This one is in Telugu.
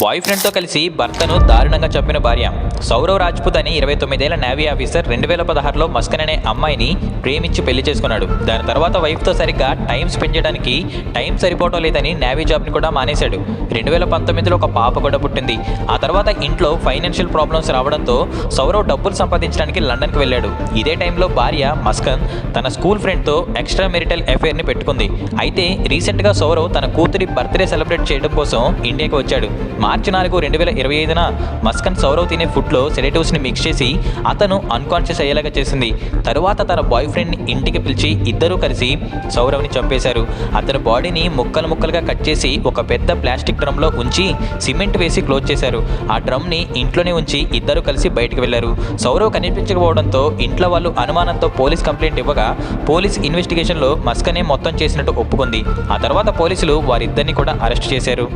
బాయ్ ఫ్రెండ్తో కలిసి భర్తను దారుణంగా చంపిన భార్య. సౌరవ్ రాజ్పుత్ అని 29 ఏళ్ల నేవీ ఆఫీసర్ 2016లో మస్కన్ అనే అమ్మాయిని ప్రేమించి పెళ్లి చేసుకున్నాడు. దాని తర్వాత వైఫ్తో సరిగ్గా టైం స్పెండ్ చేయడానికి టైం సరిపోవటం లేదని నేవీ జాబ్ని కూడా మానేశాడు. 2019లో ఒక పాప కూడా పుట్టింది. ఆ తర్వాత ఇంట్లో ఫైనాన్షియల్ ప్రాబ్లమ్స్ రావడంతో సౌరవ్ డబ్బులు సంపాదించడానికి లండన్కి వెళ్ళాడు. ఇదే టైంలో భార్య మస్కన్ తన స్కూల్ ఫ్రెండ్తో ఎక్స్ట్రా మెరిటల్ అఫైర్ని పెట్టుకుంది. అయితే రీసెంట్గా సౌరవ్ తన కూతురి బర్త్డే సెలబ్రేట్ చేయడం కోసం ఇండియాకి వచ్చాడు. మార్చి 4, 2025న మస్కన్ సౌరవ్ తినే ఫుడ్లో సెడేటివ్స్ని మిక్స్ చేసి అతను అన్కాన్షియస్ అయ్యేలాగా చేసింది. తరువాత తన బాయ్ ఫ్రెండ్ని ఇంటికి పిలిచి ఇద్దరూ కలిసి సౌరవ్ని చంపేశారు. అతని బాడీని ముక్కలు ముక్కలుగా కట్ చేసి ఒక పెద్ద ప్లాస్టిక్ డ్రమ్లో ఉంచి సిమెంట్ వేసి క్లోజ్ చేశారు. ఆ డ్రమ్ని ఇంట్లోనే ఉంచి ఇద్దరు కలిసి బయటకు వెళ్లారు. సౌరవ్ కనిపించకపోవడంతో ఇంట్లో వాళ్ళు అనుమానంతో పోలీస్ కంప్లైంట్ ఇవ్వగా పోలీస్ ఇన్వెస్టిగేషన్లో మస్కనే మొత్తం చేసినట్టు ఒప్పుకుంది. ఆ తర్వాత పోలీసులు వారిద్దరిని కూడా అరెస్ట్ చేశారు.